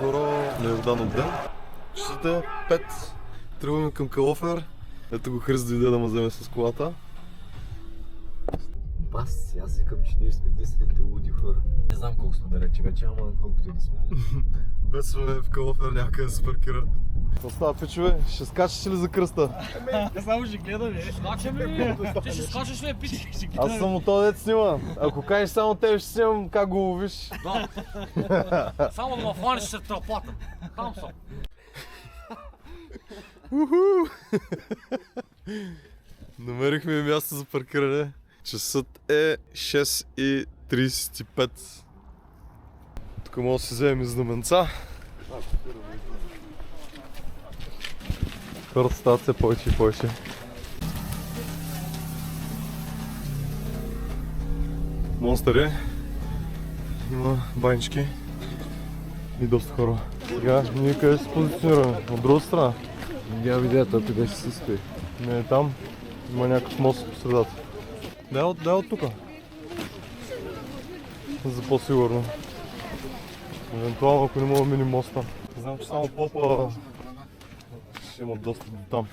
Хора, неожданно ден. Часът е 5. Тръгваме към Калофер. Ето го Хрис дойде да ме вземе с колата. Бас, аз викам, че ние сме единствените луди хора. Не знам колко сме далече вече, ама колкото и да сме. Без сме в Калофер, някъде да се паркира. Какво става, пичове? Ще скачаш ли за кръста? Само ще гледам, скачаме ли? Ти ще скачаш ли, пичи? Аз съм от този дет снима. Ако кажеш само тебе, ще снимам как го ловиш. Да. Само да ме хванеш след трапата. Там съм. Намерихме място за паркиране. Часът е 6:35. Тук може да си вземем и знаменца. Хората стават все повече и повече. Монстър е. Има банички и доста хора. Сега ние къде се позиционираме? От друга страна? Нямам идея, той къде ще се стои. Не е там. Има някакъв мост по средата. Да, от тука. За по-сигурно. Евентуално, ако не мога да минем моста. Знам, че само попа ще имат достъп до там.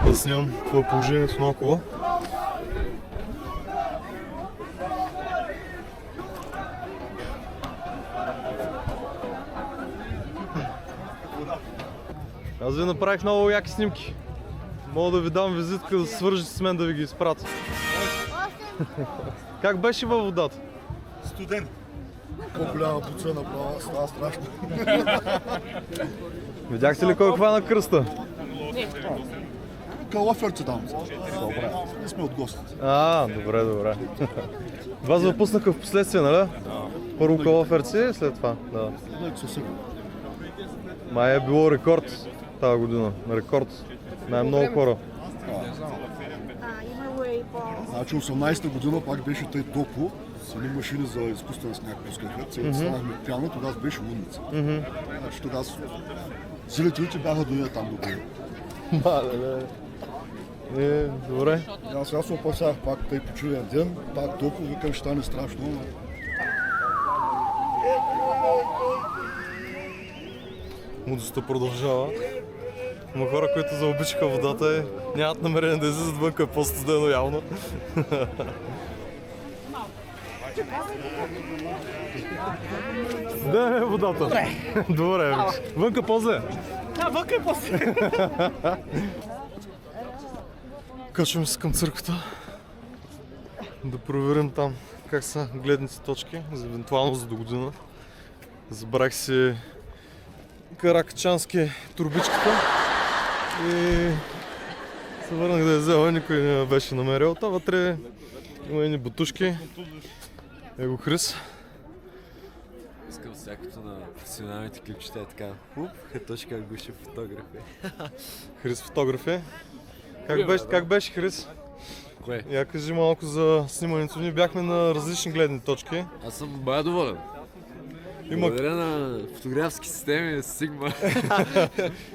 Да снимам какво е положението наоколо. Аз ви направих много яки снимки. Мога да ви дам визитка да се свържете с мен да ви ги изпратя. Как беше във водата? Студен. По-голяма пуца направо, става страшно. Видяхте ли кой хвана кръста? Калаферце там. Добре. Ние сме от гостите. Добре. Вас запуснаха в последствие, нали? Първо калаферци, след това. Да. Не, със сигурно. Май е било рекорд тази година. Рекорд. Най-много хора. Значи 18-та година пак беше тъй топло. С едни машини за изкуствен сняг пускаха. Станахме пяно, тогава беше лунница. Значи тогава зрителите бяха до нея там до горе. Добре. Аз се опасях пак тъй почивен ден, пак топло, викам ще стане страшно. Но... Мудостта продължава. Има хора, които заобичаха водата и нямат намерение да излизат вънка, е по-студено явно. Да, е водата. Добре, вънка по-зле. Вънка е после. Качваме се към църквата. Да проверим там как са гледните точки, евентуално за до година. Забрах си каракачански турбичката и се върнах да я взема, никой не я беше намерил. Та вътре има едни бутушки. Его Хрис. Искам всякото на професионалните клипчета е така. Точка гуша фотографи. Хрис фотографи. Как беше Хрис? Кое? Я кажи малко за снимането. Ние бяхме на различни гледни точки. Аз съм бая доволен. Благодаря на фотографски системи Sigma,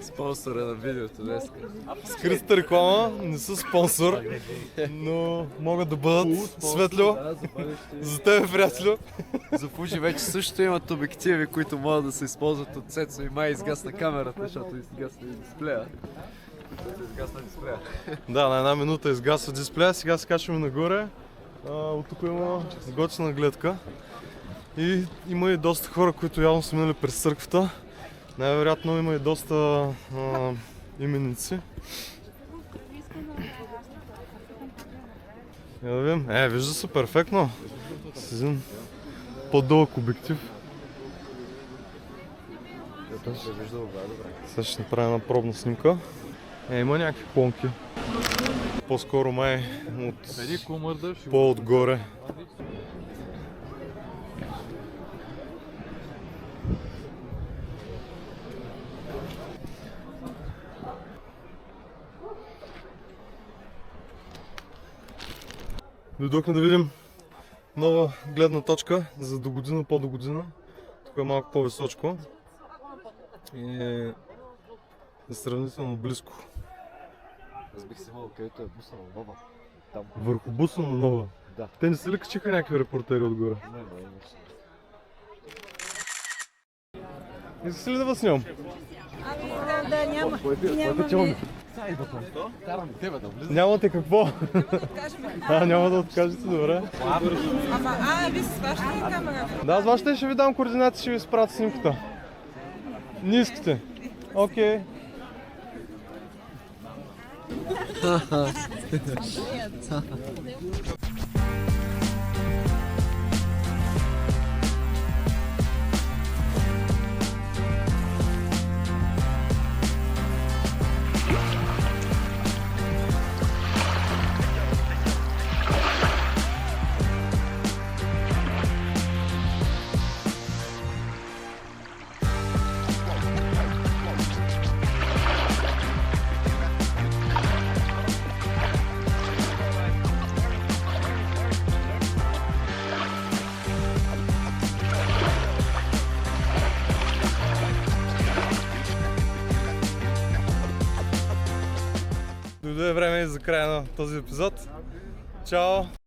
спонсора на видеото днес. Скритата реклама не са спонсор, но могат да бъдат светло за тебе, приятелю. За Fuji вече също имат обективи, които могат да се използват от Сецо и май изгасна камерата, защото изгасна и дисплея. Да, на една минута изгасва дисплея, сега се качваме нагоре. От тук има готина гледка. И има и доста хора, които явно са минали през църквата. Най-вероятно има и доста именици. Я да видим. Вижда се перфектно. С един по-дълъг обектив. Сега ще направя една пробна снимка. Има някакви клонки. По-скоро май от по-отгоре. Дойдохме да видим нова гледна точка за до година, по-до година. Тук е малко по-височко и е сравнително близко. Аз бих се имал където е буса на нова. Там. Върху буса на нова? Да. Те не се ли качиха някакви репортери отгоре? Не, Искаш ли да вас снимам? Няма. Нямате какво? Няма да откажете, добре. Вие си сващате камера? Да, аз вашите ще ви дам координати, ще ви изпратя снимката. Не искате? Окей. Дойде време и за края на този епизод. Чао!